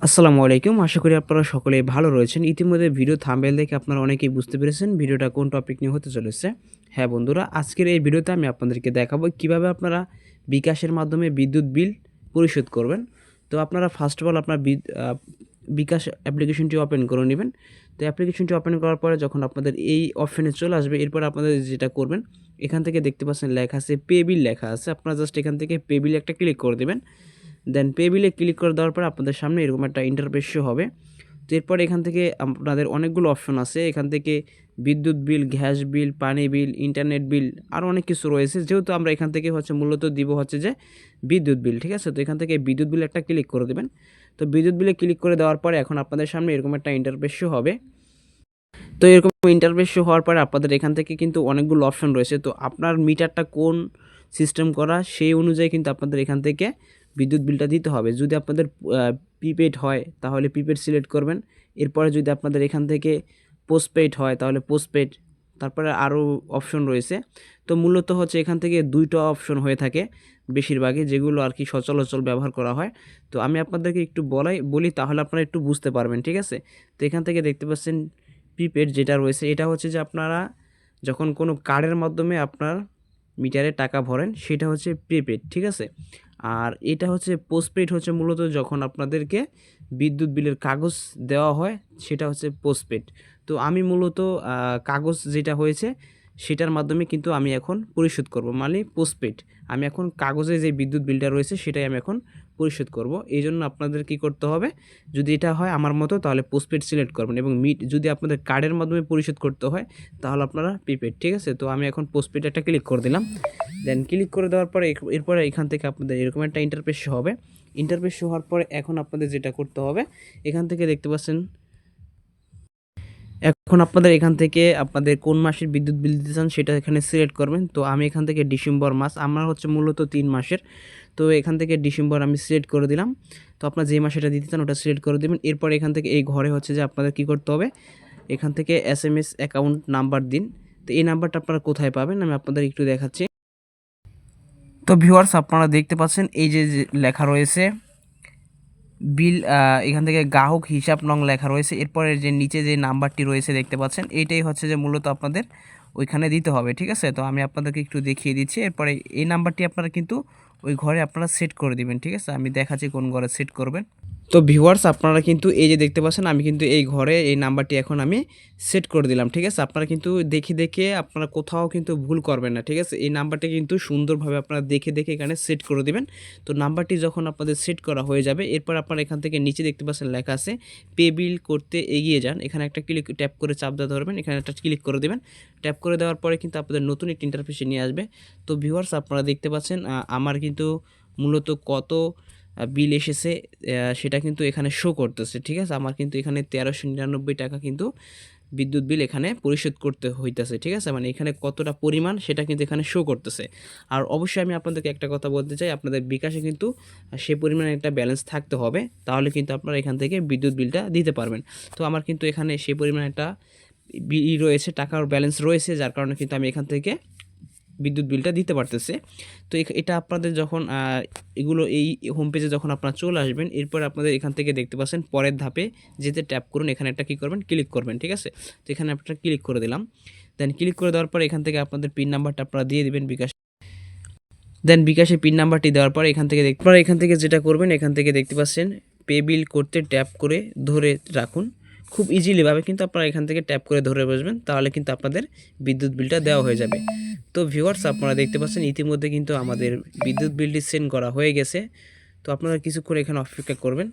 আসসালামু আলাইকুম। আশা করি আপনারা সকলেই ভালো রয়েছেন। ইতিমধ্যে ভিডিও থাম্বনেল দেখে আপনারা অনেকেই বুঝতে পেরেছেন ভিডিওটা কোন টপিক নিয়ে হতে চলেছে। হ্যাঁ বন্ধুরা, আজকের এই ভিডিওতে আমি আপনাদেরকে দেখাবো কিভাবে আপনারা বিকাশের মাধ্যমে বিদ্যুৎ বিল পরিশোধ করবেন। তো আপনারা ফার্স্ট অফ অল আপনার বিকাশ অ্যাপ্লিকেশনটি ওপেন করে নেবেন। তো অ্যাপ্লিকেশনটি ওপেন করার পরে যখন আপনাদের এই অপশনে চলে আসবে, এরপর আপনাদের যেটা করবেন, এখান থেকে দেখতে পাচ্ছেন লেখা আছে পে বিল লেখা আছে। আপনারা জাস্ট এখান থেকে পে বিল একটা ক্লিক করে দেবেন। দেন পে বিলে ক্লিক করে দেওয়ার পর আপনাদের সামনে এরকম একটা ইন্টারফেস শো হবে। তো এরপর এখান থেকে আপনাদের অনেকগুলো অপশন আছে। এখান থেকে বিদ্যুৎ বিল, গ্যাস বিল, পানি বিল, ইন্টারনেট বিল আরও অনেক কিছু রয়েছে। যেহেতু আমরা এখান থেকে মূলত দিব যে বিদ্যুৎ বিল, ঠিক আছে। তো এখান থেকে বিদ্যুৎ বিল একটা ক্লিক করে দেবেন। তো বিদ্যুৎ বিলে ক্লিক করে দেওয়ার পরে এখন আপনাদের সামনে এরকম একটা ইন্টারফেস শো হবে। তো এরকম ইন্টারফেস শো হওয়ার পরে আপনাদের এখান থেকে কিন্তু অনেকগুলো অপশন রয়েছে। তো আপনার মিটারটা কোন সিস্টেম করা সেই অনুযায়ী কিন্তু আপনাদের এখান থেকে বিদ্যুৎ বিলটা দিতে হবে। যদি আপনাদের প্রিপেড হয় তাহলে প্রিপেড সিলেক্ট করবেন। এরপরে যদি আপনাদের এখান থেকে পোস্টপেড হয় তাহলে পোস্টপেড, তারপরে আরও অপশন রয়েছে। তো মূলত এখান থেকে দুইটা অপশন হয়ে থাকে বেশিরভাগই, যেগুলো আর কি সচরাচর ব্যবহার করা হয়। তো আমি আপনাদেরকে একটু বলি তাহলে আপনারা একটু বুঝতে পারবেন, ঠিক আছে। তো এখান থেকে দেখতে পাচ্ছেন প্রিপেড যেটা রয়েছে, এটা যে আপনারা যখন কোনো কার্ডের মাধ্যমে আপনার মিটারে টাকা ভরেন সেটা প্রিপেড, ঠিক আছে। আর এটা পোস্টপেড মূলত যখন আপনাদেরকে বিদ্যুৎ বিলের কাগজ দেওয়া হয় সেটা পোস্টপেড। তো আমি মূলত কাগজ যেটা হয়েছে সেটার মাধ্যমে কিন্তু আমি এখন পরিশোধ করব, মানে পোস্টপেড। আমি এখন কাগজে যে বিদ্যুৎ বিলটা রয়েছে সেটাই আমি এখন পরিশোধ করব। এই জন্য আপনাদের কি করতে হবে, যদি এটা হয় আমার মতো তাহলে পোস্টপেড সিলেক্ট করবেন, এবং যদি আপনাদের কার্ডের মাধ্যমে পরিশোধ করতে হয় তাহলে আপনারা প্রিপেড, ঠিক আছে। তো আমি এখন পোস্টপেড একটা ক্লিক করে দিলাম। দেন ক্লিক করে দেওয়ার পরে এরপরে এখান থেকে আপনাদের এরকম একটা ইন্টারফেস শো হবে। ইন্টারফেস শো হওয়ার পরে এখন আপনাদের যেটা করতে হবে, এখান থেকে দেখতে পাচ্ছেন এখন আপনাদের এখান থেকে আপনাদের কোন মাসের বিদ্যুৎ বিল দিতে চান সেটা এখানে সিলেক্ট করবেন। তো আমি এখান থেকে ডিসেম্বর মাস, আমার মূলত 3 মাসের। তো এখান থেকে ডিসেম্বর আমি সিলেক্ট করে দিলাম। তো আপনার যে মাসে এটা দিতে চান ওটা সিলেক্ট করে দেবেন। এরপর এখান থেকে এই ঘরে যে আপনাদের কি করতে হবে, এখান থেকে SMS অ্যাকাউন্ট নাম্বার দিন। তো এই নাম্বারটা আপনারা কোথায় পাবেন আমি আপনাদের একটু দেখাচ্ছি। তো ভিউয়ার্স, আপনারা দেখতে পাচ্ছেন এই যে লেখা রয়েছে বিল, এখান থেকে গ্রাহক হিসাব নং লেখা রয়েছে। এরপরে যে নিচে যে নাম্বারটি রয়েছে দেখতে পাচ্ছেন, এইটাই যে মূলত আপনাদের ওইখানে দিতে হবে, ঠিক আছে। তো আমি আপনাদেরকে একটু দেখিয়ে দিচ্ছি। এরপরে এই নাম্বারটি আপনারা কিন্তু ওই ঘরে আপনারা সেট করে দিবেন, ঠিক আছে। আমি দেখাচ্ছি কোন ঘরে সেট করবেন। তো ভিউয়ার্স, আপনারা কিন্তু এই যে দেখতে পাচ্ছেন আমি কিন্তু এই ঘরে এই নাম্বারটি এখন আমি সেট করে দিলাম, ঠিক আছে। আপনারা কিন্তু দেখে আপনারা কোথাও কিন্তু ভুল করবেন না, ঠিক আছে। এই নাম্বারটি কিন্তু সুন্দরভাবে আপনারা দেখে এখানে সেট করে দিবেন। তো নাম্বারটি যখন আপনাদের সেট করা হয়ে যাবে, এরপর আপনারা এখান থেকে নিচে দেখতে পাচ্ছেন লেখা আছে পে বিল করতে এগিয়ে যান। এখানে একটা ট্যাপ করে চাপ দিয়ে ধরবেন, এখানে একটা ক্লিক করে দেবেন। ট্যাপ করে দেওয়ার পরে কিন্তু আপনাদের নতুন একটি ইন্টারফেসে নিয়ে আসবে। তো ভিউয়ার্স, আপনারা দেখতে পাচ্ছেন আমার কিন্তু মূলত কত বিল এসেছে সেটা কিন্তু এখানে শো করতেছে, ঠিক আছে। আমার কিন্তু এখানে 1399 টাকা কিন্তু বিদ্যুৎ বিল এখানে পরিশোধ করতে হইতেছে, ঠিক আছে। মানে এখানে কতটা পরিমাণ সেটা কিন্তু এখানে শো করতেছে। আর অবশ্যই আমি আপনাদেরকে একটা কথা বলতে চাই, আপনাদের বিকাশে কিন্তু সেই পরিমাণে একটা ব্যালেন্স থাকতে হবে, তাহলে কিন্তু আপনারা এখান থেকে বিদ্যুৎ বিলটা দিতে পারবেন। তো আমার কিন্তু এখানে সেই পরিমাণে একটা রয়েছে, টাকার ব্যালেন্স রয়েছে, যার কারণে কিন্তু আমি এখান থেকে বিদ্যুৎ বিলটা দিতে পারতেছে। তো এটা আপনাদের যখন এগুলো এই হোম পেজে যখন আপনারা চলে আসবেন, এরপর আপনাদের এখান থেকে দেখতে পাচ্ছেন পরের ধাপে যেতে ট্যাপ করুন, এখানে একটা কী করবেন, ক্লিক করবেন, ঠিক আছে। তো এখানে আপনারা ক্লিক করে দিলাম। দেন ক্লিক করে দেওয়ার পর এখান থেকে আপনাদের পিন নাম্বারটা আপনারা দিয়ে দিবেন বিকাশ। দেন বিকাশে পিন নাম্বারটি দেওয়ার পর এখান থেকে যেটা করবেন, এখান থেকে দেখতে পাচ্ছেন পে বিল করতে ট্যাপ করে ধরে রাখুন। খুব ইজিলিভাবে কিন্তু আপনারা এখান থেকে ট্যাপ করে ধরে বসবেন, তাহলে কিন্তু আপনাদের বিদ্যুৎ বিলটা দেওয়া হয়ে যাবে। তো ভিউয়ার্স, আপনারা দেখতে পাচ্ছেন ইতিমধ্যে কিন্তু আমাদের বিদ্যুৎ বিলটি সেন্ড করা হয়ে গেছে। তো আপনারা কিছুক্ষণ এখানে অপেক্ষা করবেন।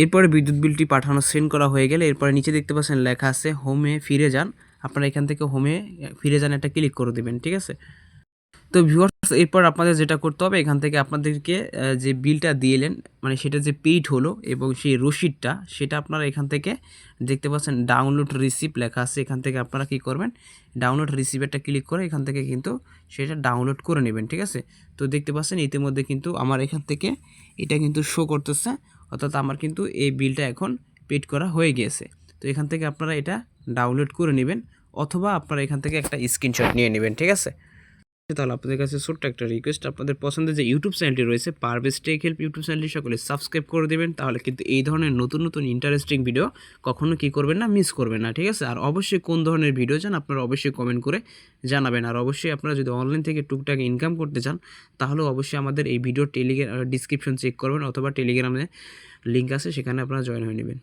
এরপরে বিদ্যুৎ বিলটি পাঠানো সেন্ড করা হয়ে গেলে এরপরে নিচে দেখতে পাচ্ছেন লেখা আছে হোমে ফিরে যান। আপনারা এখান থেকে হোমে ফিরে যান একটা ক্লিক করে দেবেন, ঠিক আছে। তো ভিউয়ার্স, এরপর আপনাদের যেটা করতে হবে, এখান থেকে আপনাদেরকে যে বিলটা দিয়েলেন, মানে সেটা যে পেইড হলো এবং সেই রসিদটা, সেটা আপনারা এখান থেকে দেখতে পাচ্ছেন ডাউনলোড রিসিপ্ট লেখা আছে। এখান থেকে আপনারা কি করবেন, ডাউনলোড রিসিপ্টটা ক্লিক করে এখান থেকে কিন্তু সেটা ডাউনলোড করে নেবেন, ঠিক আছে। তো দেখতে পাচ্ছেন ইতিমধ্যে কিন্তু আমার এখান থেকে এটা কিন্তু শো করতেছে, অর্থাৎ আমার কিন্তু এই বিলটা এখন পেড করা হয়ে গিয়েছে। তো এখান থেকে আপনারা এটা ডাউনলোড করে নেবেন, অথবা আপনারা এখান থেকে একটা স্ক্রিনশট নিয়ে নেবেন, ঠিক আছে। তাহলে আপনাদের কাছে ছোট্ট একটা রিকোয়েস্ট, আপনাদের পছন্দের যে ইউটিউব চ্যানেলটি রয়েছে পারভেজ টেক হেল্প ইউটিউব চ্যানেলটি সকলে সাবস্ক্রাইব করে দেবেন, তাহলে কিন্তু এই ধরনের নতুন নতুন ইন্টারেস্টিং ভিডিও কখনো কি করবেন না, মিস করবেন না, ঠিক আছে। আর অবশ্যই কোন ধরনের ভিডিও চান আপনারা অবশ্যই কমেন্ট করে জানাবেন। আর অবশ্যই আপনারা যদি অনলাইন থেকে টুকটাক ইনকাম করতে চান তাহলে অবশ্যই আমাদের এই ভিডিও ডিসক্রিপশন চেক করবেন, অথবা টেলিগ্রামে লিঙ্ক আছে সেখানে আপনারা জয়েন হয়ে নেবেন।